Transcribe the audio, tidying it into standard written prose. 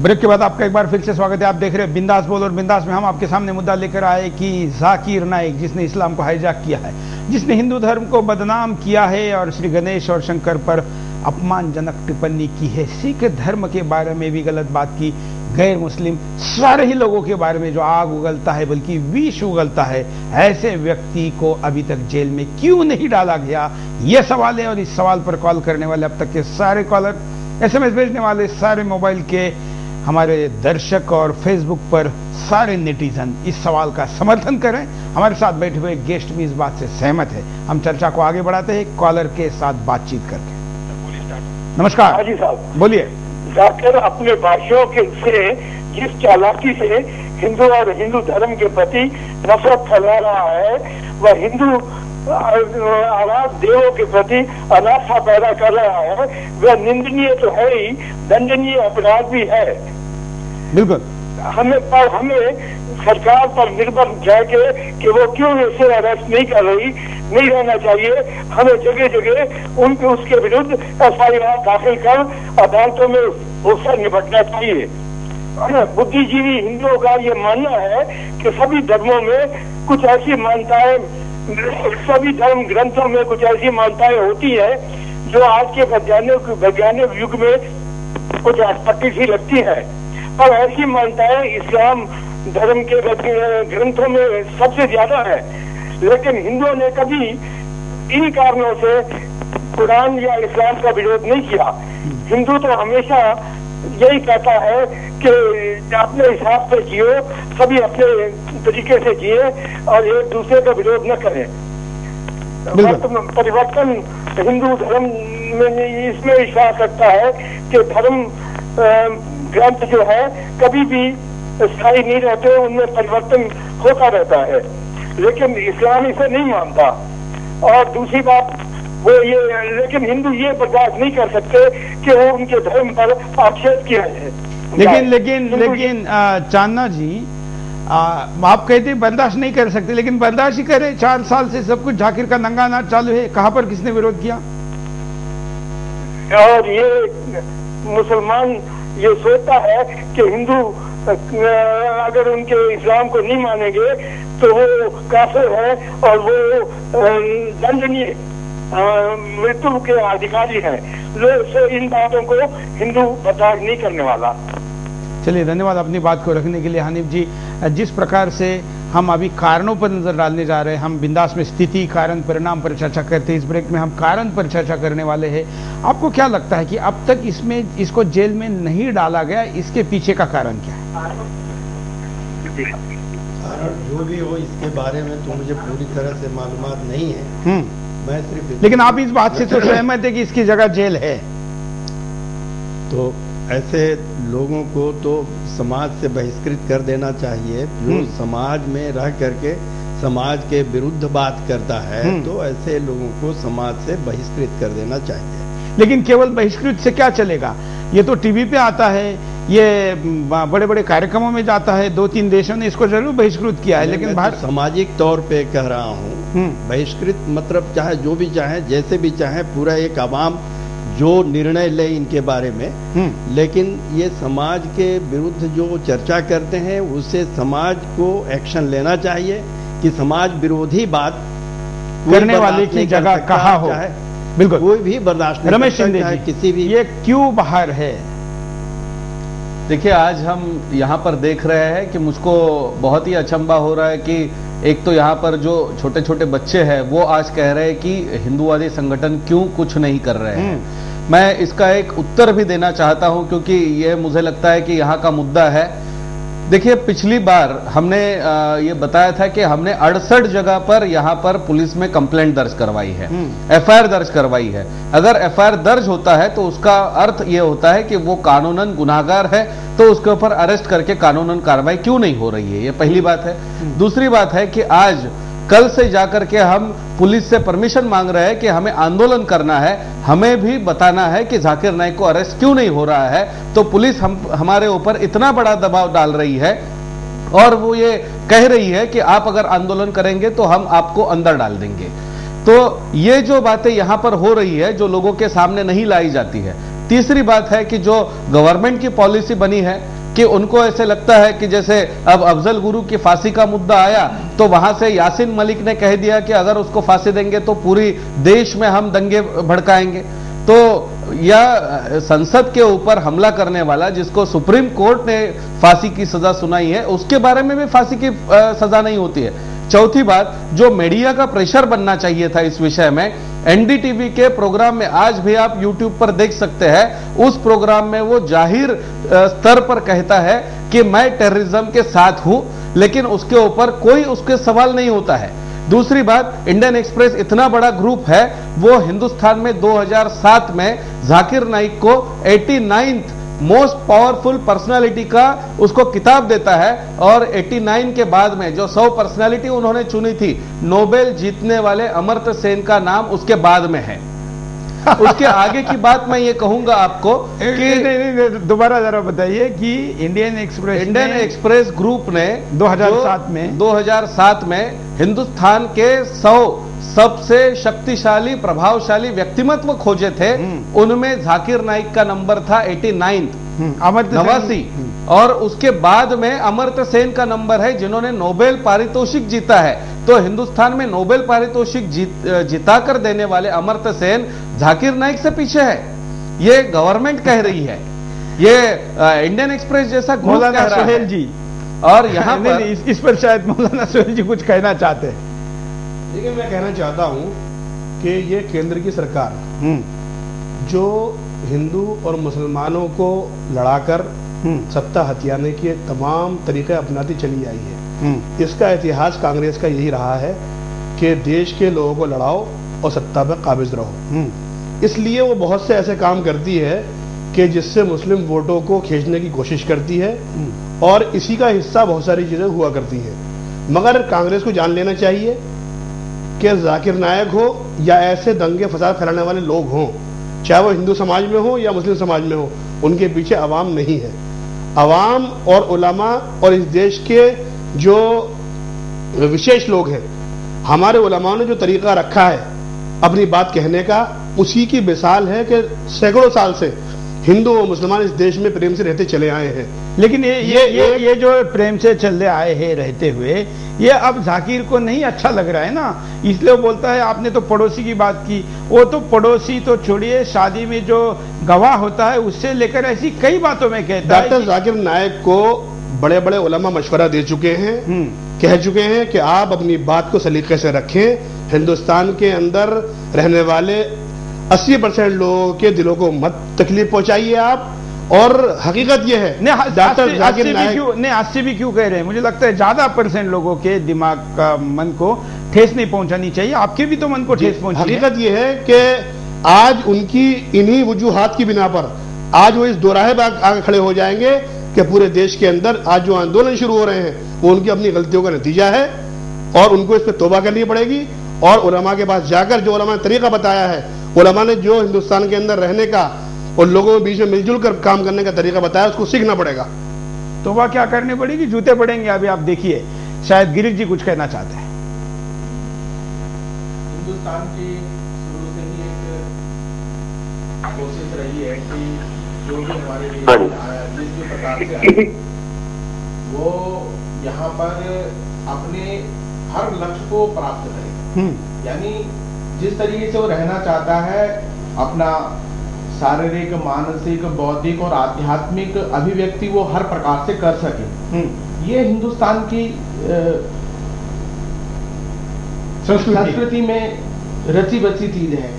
Break के बाद आपका एक बार फिर से स्वागत है। आप देख रहे हैं बिंदास बोल, और बिंदास में हम आपके सामने मुद्दा लेकर आए कि जाकिर नाइक, जिसने इस्लाम को हाईजैक किया है, जिसने हिंदू धर्म को बदनाम किया है और श्री गणेश और शंकर पर अपमानजनक टिप्पणी की है, सिख धर्म के बारे में भी गलत बात की, गैर मुस्लिम सारे ही लोगों के बारे में जो आग उगलता है बल्कि विष उगलता है, ऐसे व्यक्ति को अभी तक जेल में क्यों नहीं डाला गया, यह सवाल है। और इस सवाल पर कॉल करने वाले अब तक के सारे कॉलर, SMS भेजने वाले सारे मोबाइल के हमारे दर्शक और फेसबुक पर सारे नेटिजन इस सवाल का समर्थन करें। हमारे साथ बैठे हुए गेस्ट भी इस बात से सहमत है। हम चर्चा को आगे बढ़ाते हैं कॉलर के साथ बातचीत करके। नमस्कार। हाँ जी साहब, बोलिए। जाकिर अपने भाषणों के से जिस चालाकी से हिंदू और हिंदू धर्म के प्रति नफरत फैला रहा है, वह हिंदू आराध देवों के प्रति अनास्था पैदा कर रहा है, वह निंदनीय तो है ही, दंडनीय अपराध भी है। बिल्कुल। हमें सरकार पर निर्भर जाके कि वो क्यों इसे अरेस्ट नहीं कर रही, नहीं रहना चाहिए। हमें जगह जगह उसके विरुद्ध FIR दाखिल कर अदालतों में उससे निपटना चाहिए। बुद्धिजीवी हिंदुओं का ये मानना है कि सभी धर्मों में कुछ ऐसी मान्यताएं, सभी धर्म ग्रंथों में कुछ ऐसी मान्यताएं होती है जो आज के वैज्ञानिक युग में कुछ आस्पत्ति सी लगती है, और ऐसी मान्यताएं इस्लाम धर्म के ग्रंथों में सबसे ज्यादा है। लेकिन हिंदुओं ने कभी इन कारणों से कुरान या इस्लाम का विरोध नहीं किया। हिंदू तो हमेशा यही कहता है कि अपने हिसाब से जियो, सभी अपने तरीके से जिए और एक दूसरे का विरोध न करें। परिवर्तन हिंदू धर्म में इसमें विश्वास करता है कि धर्म ग्रंथ जो है कभी भी स्थायी नहीं रहते, उनमें परिवर्तन होता रहता है, लेकिन इस्लाम इसे नहीं मानता। और दूसरी बात वो ये, लेकिन हिंदू ये बर्दाश्त नहीं कर सकते कि वो उनके धर्म पर आक्षेप किया है। लेकिन चांदना जी, आप कहते हैं बर्दाश्त नहीं कर सकते, लेकिन बर्दाश्त ही करें। 4 साल से सब कुछ जाकिर का नंगा नाच चालू है, कहां पर किसने विरोध किया? और ये मुसलमान ये सोचता है कि हिंदू अगर उनके इस्लाम को नहीं मानेंगे तो वो काफिर है और वो दंडनीय मृत्यु के अधिकारी हैं। इन बातों को हिंदू बर्दाश्त नहीं करने वाला। चलिए, धन्यवाद अपनी बात को रखने के लिए। हनीफ जी, जिस प्रकार से हम अभी कारणों पर नजर डालने जा रहे हैं, हम बिंदास में स्थिति, कारण, परिणाम पर चर्चा करते हैं। इस ब्रेक में हम कारण पर चर्चा करने वाले हैं। आपको क्या लगता है कि अब तक इसको जेल में नहीं डाला गया, इसके पीछे का कारण क्या है? कारण जो भी हो, इसके बारे में तो मुझे पूरी तरह से मालूमात नहीं है। मैं सिर्फ, लेकिन आप इस बात से तो सहमत है कि इसकी जगह जेल है? तो ऐसे लोगों को तो समाज से बहिष्कृत कर देना चाहिए। जो समाज में रह करके समाज के विरुद्ध बात करता है, तो ऐसे लोगों को समाज से बहिष्कृत कर देना चाहिए। लेकिन केवल बहिष्कृत से क्या चलेगा? ये तो टीवी पे आता है, ये बड़े बड़े कार्यक्रमों में जाता है। 2-3 देशों ने इसको जरूर बहिष्कृत किया है, लेकिन भारत सामाजिक तौर पे कह रहा हूँ, बहिष्कृत मतलब चाहे जो भी चाहे, जैसे भी चाहे, पूरा एक आवाम जो निर्णय ले इनके बारे में। लेकिन ये समाज के विरुद्ध जो चर्चा करते हैं, उससे समाज को एक्शन लेना चाहिए कि समाज विरोधी बात करने वाले की जगह कहाँ हो। बिल्कुल, कोई भी बर्दाश्त नहीं। रमेश शिंदे जी, किसी भी, ये क्यों बाहर है? देखिए, आज हम यहाँ पर देख रहे हैं कि मुझको बहुत ही अचंभा हो रहा है कि एक तो यहाँ पर जो छोटे छोटे बच्चे हैं वो आज कह रहे हैं कि हिंदूवादी संगठन क्यों कुछ नहीं कर रहे हैं। मैं इसका एक उत्तर भी देना चाहता हूं, क्योंकि ये मुझे लगता है कि यहाँ का मुद्दा है। देखिए, पिछली बार हमने ये बताया था कि हमने 68 जगह पर यहाँ पर पुलिस में कंप्लेंट दर्ज करवाई है, FIR दर्ज करवाई है। अगर FIR दर्ज होता है तो उसका अर्थ ये होता है कि वो कानूनन गुनाहगार है, तो उसके ऊपर अरेस्ट करके कानूनन कार्रवाई क्यों नहीं हो रही है, ये पहली बात है। दूसरी बात है कि आज कल से जाकर के हम पुलिस से परमिशन मांग रहे हैं कि हमें आंदोलन करना है, हमें भी बताना है कि जाकिर नाइक को अरेस्ट क्यों नहीं हो रहा है। तो पुलिस हमारे ऊपर इतना बड़ा दबाव डाल रही है और वो ये कह रही है कि आप अगर आंदोलन करेंगे तो हम आपको अंदर डाल देंगे। तो ये जो बातें यहां पर हो रही है, जो लोगों के सामने नहीं लाई जाती है, तीसरी बात है कि जो गवर्नमेंट की पॉलिसी बनी है कि उनको ऐसे लगता है कि जैसे अब अफजल गुरु की फांसी का मुद्दा आया तो वहां से यासीन मलिक ने कह दिया कि अगर उसको फांसी देंगे तो पूरी देश में हम दंगे भड़काएंगे। तो यह संसद के ऊपर हमला करने वाला, जिसको सुप्रीम कोर्ट ने फांसी की सजा सुनाई है, उसके बारे में भी फांसी की सजा नहीं होती है। चौथी बात, जो मीडिया का प्रेशर बनना चाहिए था इस विषय में, एनडीटीवी के प्रोग्राम में आज भी आप यूट्यूब पर देख सकते हैं, उस प्रोग्राम में वो जाहिर स्तर पर कहता है कि मैं टेररिज्म के साथ हूं, लेकिन उसके ऊपर कोई उसके सवाल नहीं होता है। दूसरी बात, इंडियन एक्सप्रेस इतना बड़ा ग्रुप है, वो हिंदुस्तान में 2007 में जाकिर नाइक को 89th मोस्ट पावरफुल पर्सनालिटी का उसको किताब देता है, और 89 के बाद में जो 100 पर्सनालिटी उन्होंने चुनी थी, नोबेल जीतने वाले अमर्त्य सेन का नाम उसके बाद में है। उसके आगे की बात मैं ये कहूंगा आपको कि दोबारा जरा बताइए कि इंडियन एक्सप्रेस ग्रुप ने 2007 में हिंदुस्तान के 100 सबसे शक्तिशाली प्रभावशाली व्यक्तिमत्व खोजे थे, उनमें जाकिर नाइक का नंबर था 89, 89, और उसके बाद में अमर्त्य सेन का नंबर है, जिन्होंने नोबेल पारितोषिक जीता है। तो हिंदुस्तान में नोबेल पारितोषिक जिताकर देने वाले अमर्त्य सेन जाकिर नाइक से पीछे है, ये गवर्नमेंट कह रही है, ये इंडियन एक्सप्रेस जैसा ग्रुप कह रहा है जी। और यहाँ पर इस पर शायद मौलाना सोहेल जी कुछ कहना चाहते हैं। देखिए, मैं कहना चाहता हूं कि ये केंद्र की सरकार जो हिंदू और मुसलमानों को लड़ाकर सत्ता हथियाने के तमाम तरीके अपनाती चली आई है, इसका इतिहास कांग्रेस का यही रहा है कि देश के लोगों को लड़ाओ और सत्ता पर काबिज रहो। इसलिए वो बहुत से ऐसे काम करती है कि जिससे मुस्लिम वोटों को खींचने की कोशिश करती है, और इसी का हिस्सा बहुत सारी चीजें हुआ करती हैं। मगर कांग्रेस को जान लेना चाहिए कि जाकिर नायक हो या ऐसे दंगे फसाद फैलाने वाले लोग हों, चाहे वो हिंदू समाज में हो या मुस्लिम समाज में हो, उनके पीछे अवाम नहीं है। अवाम और उलमा और इस देश के जो विशेष लोग हैं, हमारे उलमाओं ने जो तरीका रखा है अपनी बात कहने का, उसी की मिसाल है कि सैकड़ों साल से हिंदू और मुसलमान इस देश में प्रेम से रहते चले आए हैं। लेकिन ये जो प्रेम से चले आए हैं रहते हुए, ये अब जाकिर को नहीं अच्छा लग रहा है ना, इसलिए वो बोलता है। आपने तो पड़ोसी की बात की, वो तो पड़ोसी तो छोड़िए, शादी में जो गवाह होता है उससे लेकर ऐसी कई बातों में कहता है। डॉक्टर जाकिर नायक को बड़े बड़े उलमा मशवरा दे चुके हैं, कह चुके हैं कि आप अपनी बात को सलीके से रखें, हिंदुस्तान के अंदर रहने वाले 80% लोगों के दिलों को मत तकलीफ पहुंचाइए आप। और हकीकत यह है, डॉक्टर जाकिर नायक 80 भी क्यों कह रहे हैं, मुझे लगता है ज्यादा % लोगों के दिमाग का मन को ठेस नहीं पहुंचानी चाहिए, आपके भी तो मन को ठेस पहुंची। हकीकत यह है कि आज उनकी इन्हीं वजूहात की बिना पर आज वो इस दोराहे पर आगे खड़े हो जाएंगे कि पूरे देश के अंदर आज जो आंदोलन शुरू हो रहे हैं वो उनकी अपनी गलतियों का नतीजा है, और उनको इस पर तौबा करनी पड़ेगी। और उलमा के पास जाकर जो उलमा ने तरीका बताया है, उलमा ने जो हिंदुस्तान के अंदर रहने का और लोगों के बीच में मिलजुल कर काम करने का तरीका बताया, उसको सीखना पड़ेगा। तो वह क्या करनी पड़ेगी, जूते पड़ेंगे। अभी आप देखिए, शायद गिरीश जी कुछ कहना चाहते हैं। हिंदुस्तान की शुरू से ही एक कोशिश रही है कि जो भी हमारे जिस भी प्रकार से वो यहाँ पर अपने हर लक्ष्य को प्राप्त करे। यानी जिस तरीके से वो रहना चाहता है, अपना शारीरिक, मानसिक, बौद्धिक और आध्यात्मिक अभिव्यक्ति वो हर प्रकार से कर सके। ये हिंदुस्तान की संस्कृति में रची बची चीज है।